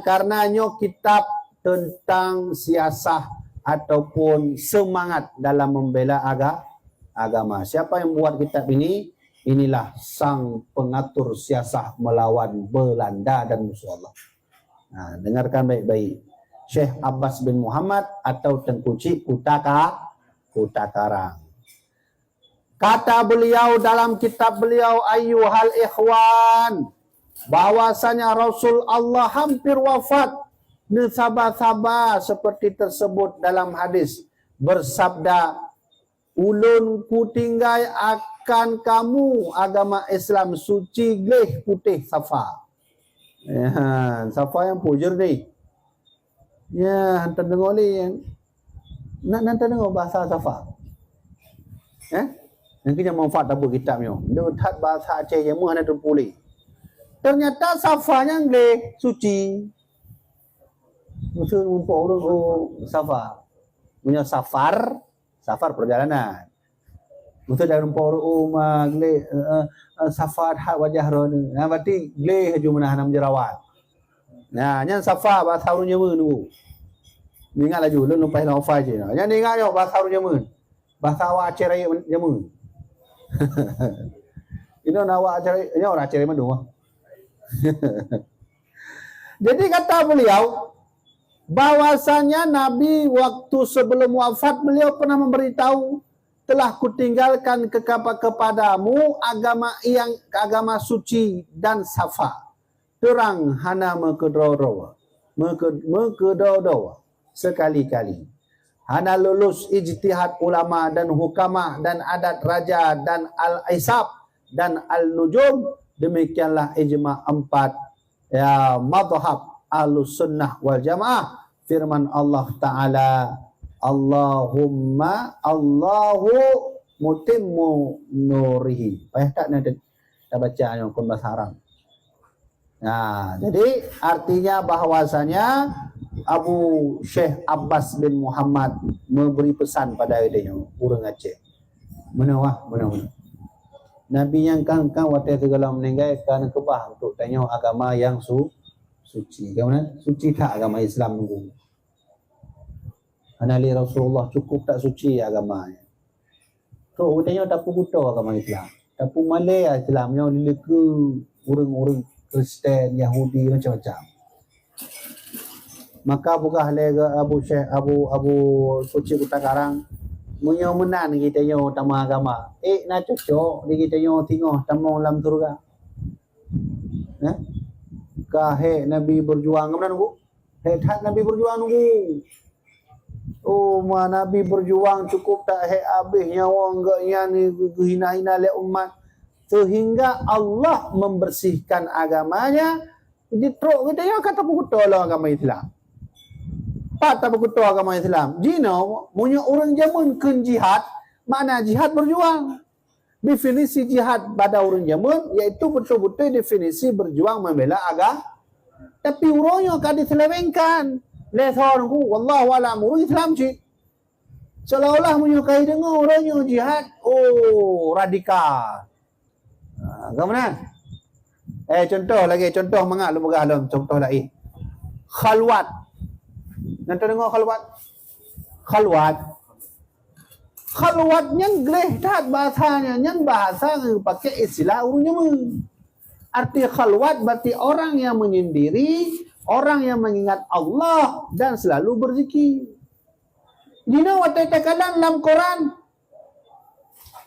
karenanya kitab tentang siasah ataupun semangat dalam membela agama. Siapa yang buat kitab ini? Inilah sang pengatur siasah melawan Belanda dan musuh Allah. Nah, dengarkan baik-baik. Syekh Abbas bin Muhammad atau Tengku Cik Kuta Karang. Kata beliau dalam kitab beliau, ayyuhal ikhwan, bahwasanya Rasul Allah hampir wafat, sabar-sabar seperti tersebut dalam hadis, bersabda, ulun ku tinggal akan kamu agama Islam suci gleh putih safa. Ya, safa yang pujer ni. Ya, hantar dengar ni. Nak dengar bahasa safa. Yang kita manfaat apa kitabnya. Dia tak bahasa Aceh je, mana tu pulih. Ternyata safanya gleh suci. Maksud rumput orang safa. Punya safar perjalanan. Maksud dari rumput orang gleh safar hak wajah ron. Nah, berarti gleh haju menahan jerawat. Nah, yang safa bahasa orang Jawa tu. Ingat laju lu lupa lafa je. Yang ingat yo bahasa orang Jawa. Bahasa awak Aceh raya Jawa. Ini awak Aceh, ini orang Aceh raya mana? Jadi kata beliau bahwasanya Nabi waktu sebelum wafat beliau pernah memberitahu, telah kutinggalkan kepadamu agama suci dan safa, terang hana mekedodowa sekali-kali, hana lulus ijtihad ulama dan hukama dan adat raja dan al-isab dan al-nujum. Demikianlah ijma' 4 ya madhhab ahlus sunnah wal jamaah. Firman Allah Ta'ala, Allahu mutimmu nurihi. Payah tak nak baca yang kun bahasa Arab. Nah, jadi artinya bahwasanya Abu Syekh Abbas bin Muhammad memberi pesan pada adanya orang Aceh. Mana. Nabi yang kan waktu segala meninggal kerana kebah untuk tanya agama yang suci. Bagaimana? Suci tak agama Islam nunggu? Anali Rasulullah cukup tak suci agamanya. So, tanya tak pukuta agama Islam. Tak pun Malay Islamnya dia ke orang-orang Kristen, Yahudi macam-macam. Maka bukan lega Abu Syekh Abu Suci Kuta Karang munyo menan kita yo tama agama. Na cocok di kita yo tengok tamong dalam surga. Kahe Nabi berjuang mana nunggu? Hat Nabi berjuang nunggu. Oh, Nabi berjuang cukup tak habis nyawa enggak yang hina-hina oleh umat sehingga Allah membersihkan agamanya. Jadi teruk kita yo kata betul agama Islam. Tak berkutu agama Islam. Jino, punya orang zaman ke jihad, mana jihad berjuang. Definisi jihad pada orang zaman, iaitu betul-betul definisi berjuang membela agama. Tapi orangnya akan diselewengkan. Lesorku, wallahu a'lam, orang Islam cik. Seolah-olah menyukai dengar orangnya jihad, radikal. Kemana? Contoh mengat lu bergalam, contoh lagi. Khalwat. Nanti dengar khalwatnya gleh tak bahasanya, yang bahasa pakai istilah orangnya. Arti khalwat berarti orang yang menyendiri, orang yang mengingat Allah dan selalu berzikir. Dina waktu terkadang dalam Quran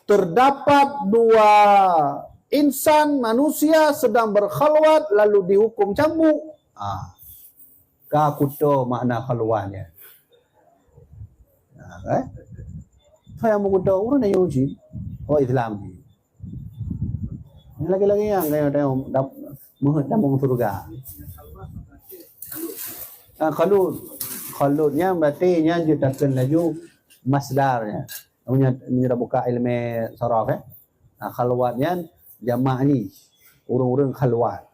terdapat 2 insan manusia sedang berkhalwat lalu dihukum cambuk. Kakuto makna khalwatnya. Saya mau kuto orang yang uji, Islam ni. Lagi-lagi yang kayak dalam surga. Khalutnya berarti yang ditakkan laju masdarnya. Punya buka ilmu saraf. Khalwatnya jamaah ni orang-orang khalwat.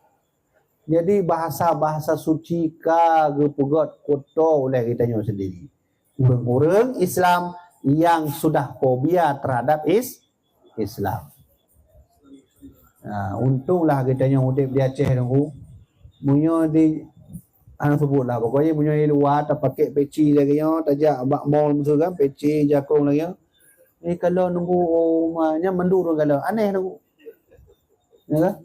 Jadi bahasa-bahasa suci ka gepegot kotor oleh kitanya sendiri. Orang-orang Islam yang sudah fobia terhadap Islam. Untunglah kitanya hidup di Aceh tu. Munyo di sebut lah pokoknya punya luar tak pakai peci lagi yo, tajak bak mall betul kan, peci jakung lagi yo. Ni kalau nunggu rumahnya mendur kalau aneh nunggu. Ya kan?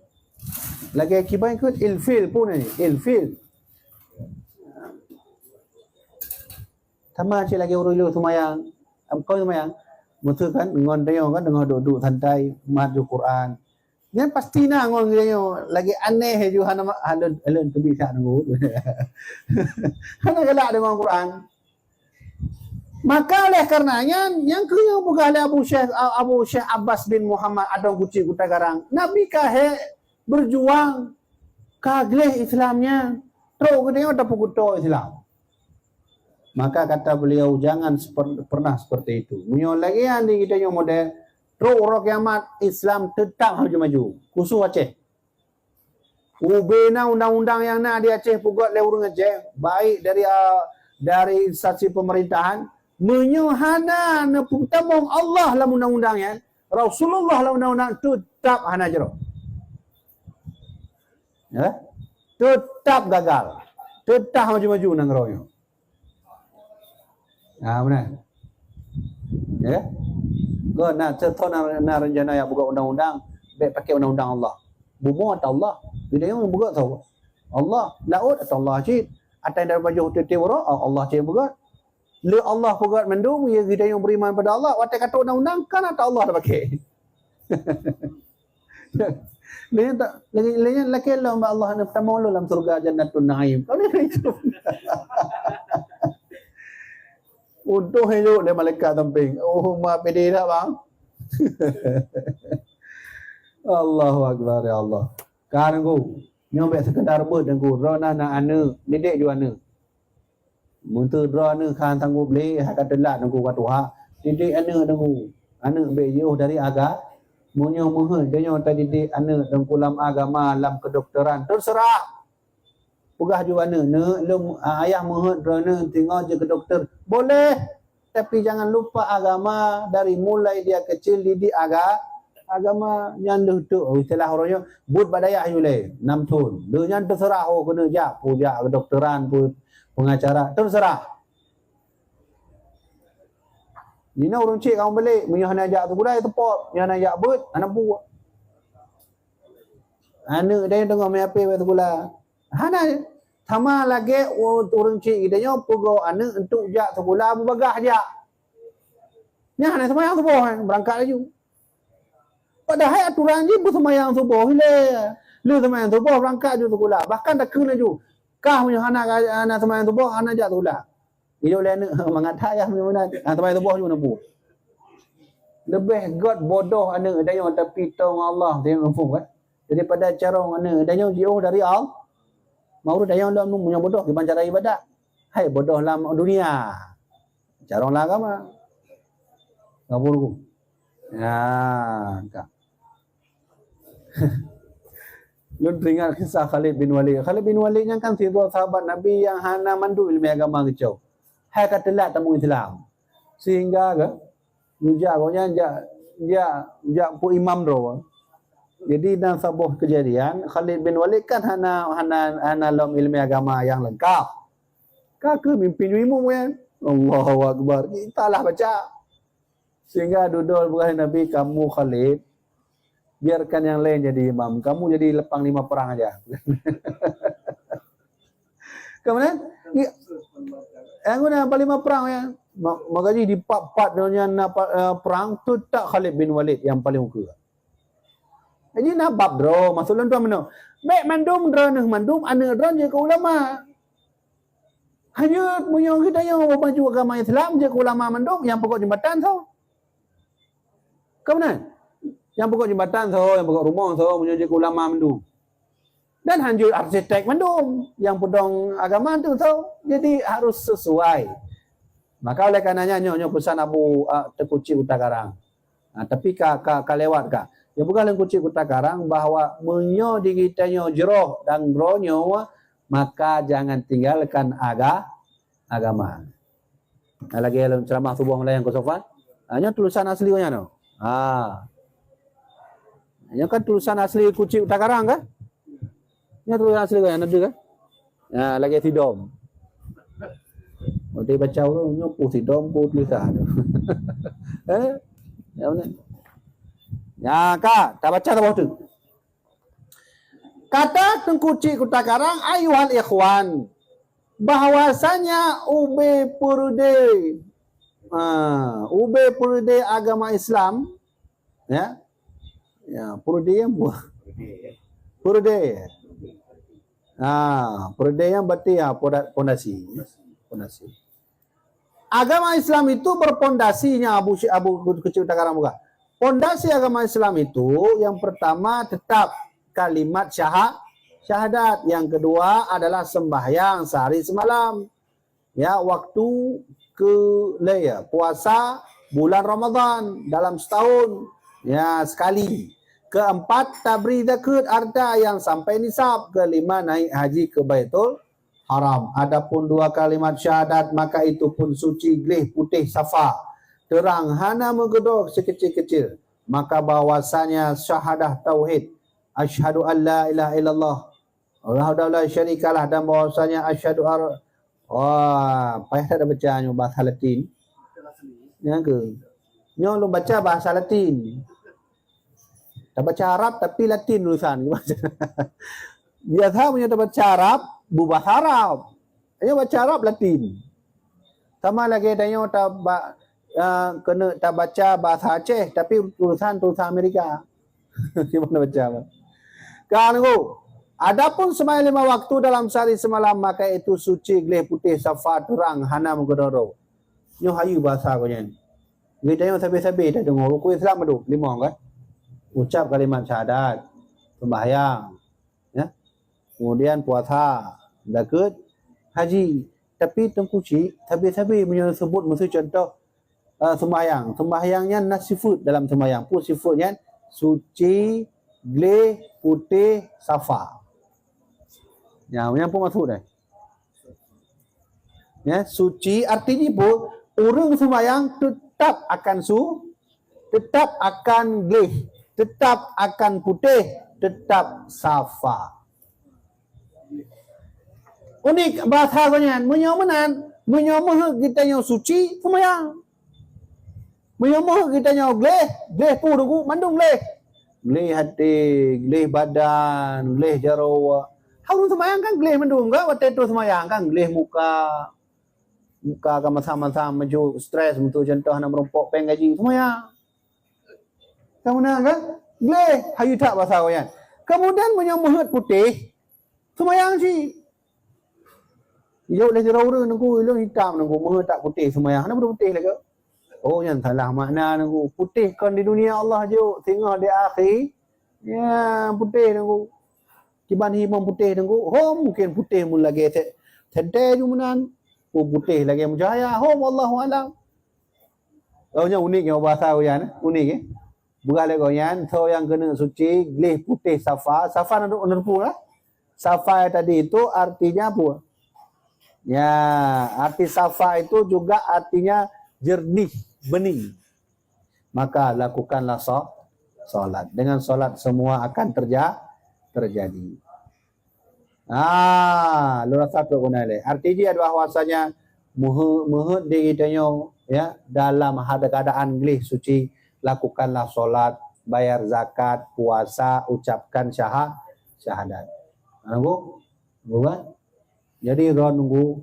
Lagi akibat ikut ilfil pun ni, ilfil. Sama cik lagi urus lu semayang. Kau semayang. Betul kan? Ngon dia kan dengan duduk santai maju Quran. Yang pasti nak ngon dia lagi aneh je hana alun tu bisa nunggu. Hana galak dengan Quran. Maka oleh karenanya yang kena bukan Abu Syekh Abbas bin Muhammad Adong Kucing Kuta Garang. Nabi kahe berjuang kagleh Islamnya. Terus dia ada pekuto Islam. Maka kata beliau jangan pernah seperti itu. Munyo lagi yang di kita yang model terus orang kiamat Islam tetap maju-maju. Khusus Aceh. Ubena undang-undang yang nak di Aceh pugot lewurung Aceh baik dari instansi pemerintahan menyuhana nepuktamong Allah dalam undang-undangnya, Rasulullah dalam undang-undang tetap hana jero. Ya? Tetap gagal. Tetap maju-maju nang royo. Benar. Ya. Kau nak contoh nak rencana yang buka undang-undang, baik pakai undang-undang Allah. Bubuh atau Allah. Dia yang buka tahu. Allah, laut atau Allah cik. Atau dari baju hotel wara, Allah cik buka. Le Allah buka mendung, ya kita yang beriman pada Allah. Watak kata undang-undang kan atau Allah dah pakai. Lain tak lagi Allah nak pertama dalam surga Jannatul Naim. Kau ni itu. Utuh hidup dia malaikat samping. Oh, mak pede tak bang? Allahu Akbar ya Allah. Kan aku nyobek sekedar rebut aku. Rona nak ana, didik ju ana. Muntu rona kan tangguh beli hak telat aku kat Tuhan. Didik ana aku. Ana be jauh dari agak. Munyo mohon dia tadi didik ana dalam agama, dalam kedokteran. Terserah. Pegah ju ana ayah mohon rona tengok je ke doktor. Boleh. Tapi jangan lupa agama dari mulai dia kecil didik agama yang tu istilah orangnya but badaya yule 6 tahun. Dia terserah kena jak puja kedokteran pun pengacara terserah. Dina orang cik kamu balik punya hana jak tu budai tepok, yang hana jak but anak buat. Anak dia tengok mai ape tu pula. Hana sama lagi orang cik kita nyo pugo anak untuk jak sekolah berbagah jak. Nya hana semayang subuh berangkat laju. Padahal aturan je bersemayang subuh le semayang subuh berangkat je sekolah. Bahkan dah kena laju. Kah punya anak semayang subuh anak jak sekolah. Hidup le anak mengata ayah mana semayang subuh juga nampu. Lebih god bodoh anak dayo tapi tong Allah dia ngefung kan. Daripada cara anak dayo jauh dari Allah. Mau dayo lam punya bodoh gimana cara ibadah. Hai bodoh dalam dunia. Cara lah agama. Ngapur tak. Lu teringat kisah Khalid bin Walid. Khalid bin Walid yang kan sidul sahabat Nabi yang hana mandu ilmu agama kecau. Hai kata telat tamu Islam. Sehingga ke mujak konya jak pu imam ro. Jadi dalam sebuah kejadian Khalid bin Walid kan hana lom ilmu agama yang lengkap. Kakak mimpin ilmu kan. Allahu Akbar. Kita lah baca. Sehingga duduk bukan Nabi kamu Khalid biarkan yang lain jadi imam. Kamu jadi lepang 5 perang aja. Kemudian yang guna 5 perang ya. Makanya di part-part perang tu tak Khalid bin Walid yang paling muka. Jadi nak bab draw maksudnya tu mana? Baik mandum ana dran je ke ulama. Hanya punya kita yang maju agama Islam je ke ulama mandum yang pokok jembatan tu. Kemudian yang pokok jembatan tu, yang pokok rumah tu punya je ke ulama mandum. Dan hanjur arsitek mandum yang pedong agama tu. Jadi harus sesuai. Maka oleh karenanya nyo pesan Abu Tekuci Kuta Karang. Tapi ka lewat ka. Ya bukan yang Kuci Kuta Karang bahwa menyo di kita nyo jeroh dan bronyo maka jangan tinggalkan agama. Lagi dalam ceramah subuh mulai yang Sofan. Hanya tulisan aslinya no. Yang kan tulisan asli Kuci Kuta Karang kan? Ini tulisan asli kan ada kan? Lagi tidom. Dia baca orang nyopo tidom pun tulisan. Ya mana? Ya Kak, tak baca tak betul. Kata Tengku Cik Kota Karang, ayuhal ikhwan, bahwasanya ube purde agama Islam, ya, purde yang buah, purde, purde yang berarti pondasi. Agama Islam itu berpondasinya Abu Kecil Kota Karang buka. Pondasi agama Islam itu yang pertama tetap kalimat syahadat. Yang kedua adalah sembahyang sehari semalam. Ya, waktu puasa bulan Ramadan dalam setahun ya sekali. Keempat, tabri zakat harta yang sampai nisab. Kelima, naik haji ke Baitul Haram. Adapun dua kalimat syahadat maka itu pun suci gleh putih safa. Terang hana menggedor sekecil-kecil. Maka bahwasanya syahadah tauhid, asyhadu an la ilaha illallah wahdahu la syarikalah, dan bahwasanya asyhadu payah tak ada bacanya bahasa Latin. Ya ke? Nyo lu baca bahasa Latin. Tak baca Arab tapi Latin tulisan. Biasa punya tak baca Arab, bahasa Arab. Ayo baca Arab Latin. Sama lagi tanya kena tak baca bahasa Aceh tapi tulisan Amerika. Gimana baca? Kan adapun sembahyang 5 waktu dalam sehari semalam maka itu suci gleh putih safa terang hana menggedoro. Nyo hayu bahasa ko nyen. Kita yang sabi-sabi dah dengar rukun Islam tu 5 kan. Ucap kalimat syahadat, sembahyang, ya. Kemudian puasa, zakat, haji. Tapi Tengku Cik sabi-sabi punya sebut mesti contoh sembahyang. Sembahyangnya nas sifat dalam sembahyang. Pun sifatnya suci gleh putih safa. Ya, yang pun masuk dah. Ya, suci artinya pun orang sembahyang tetap akan gleh, tetap akan putih, tetap safa. Unik bahasa kanyan, menyomoh kita yang suci sembahyang. Menyomoh kita yang gleh pun dugu mandung gleh. Gleh hati, gleh badan, gleh jarawa. Harus semayang kan gleh mendung enggak? Waktu itu semayang kan gleh muka kan sama-sama maju stres untuk contoh nak merompok peng gaji semayang. Kamu nak kan? Gleh hayu tak bahasa koyan. Kemudian menyomoh putih semayang si. Yo dah jarawa nunggu ilung hitam nunggu moh tak putih semayang. Kenapa putih lagi? Oh, yang salah makna nunggu putih kan di dunia Allah je, tengok di akhir. Ya, putih nunggu. Kiban himam putih nunggu. Mungkin putih mun lagi tedai jumunan. Putih lagi bercahaya. Wallahu alam. Nya unik yang bahasa koyan, unik eh. Bukan lagi koyan, so yang kena suci gleh putih safa. Safa nerpu lah. Safa tadi itu artinya apa? Ya, arti safa itu juga artinya jernih, bening. Maka lakukanlah solat. Dengan solat semua akan terjadi. Lu rasa tu guna le. Artinya bahwasanya muhud di kitanya ya dalam keadaan gleh suci, lakukanlah solat, bayar zakat, puasa, ucapkan syahadat. Bukan? Jadi ron nunggu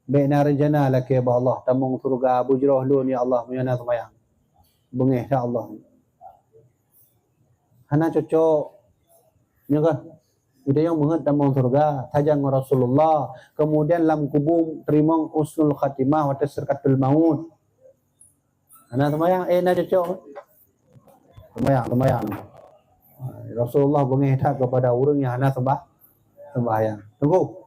baina rejana laki ba Allah tamung surga bujroh lun ya Allah menyana semayang. Bengih ya Allah. Hana cocok nya kan. Ida yang mengat tamung surga tajang Rasulullah, kemudian lam kubur terima usnul khatimah wa tasrikatul maut. Hana semayang na cocok. Semayang. Rasulullah bengih tak kepada orang yang hana sembahyang. Tunggu.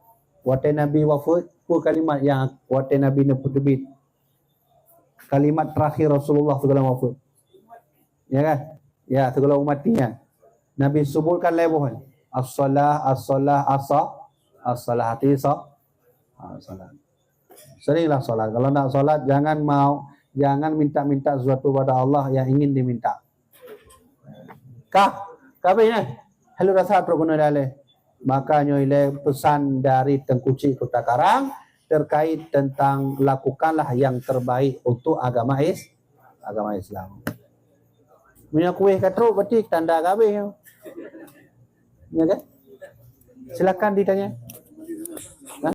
Waktu Nabi wafat, pun kalimat yang waktu Nabi nebut-nebit. Kalimat terakhir Rasulullah segala wafat. Ya kan? Ya, segala umatnya. Nabi sebutkan lebuhan. As-salah. As-salah hati salat. Seringlah salat. Kalau nak salat, jangan minta-minta sesuatu pada Allah yang ingin diminta. Kah? Kabehnya. Halu rasa terguna dalih. Makanya ini pesan dari Tengku Cik Kota Karang terkait tentang lakukanlah yang terbaik untuk agama Islam. Punya kuih katruk berarti tanda kabeh. Ya kan? Silakan ditanya.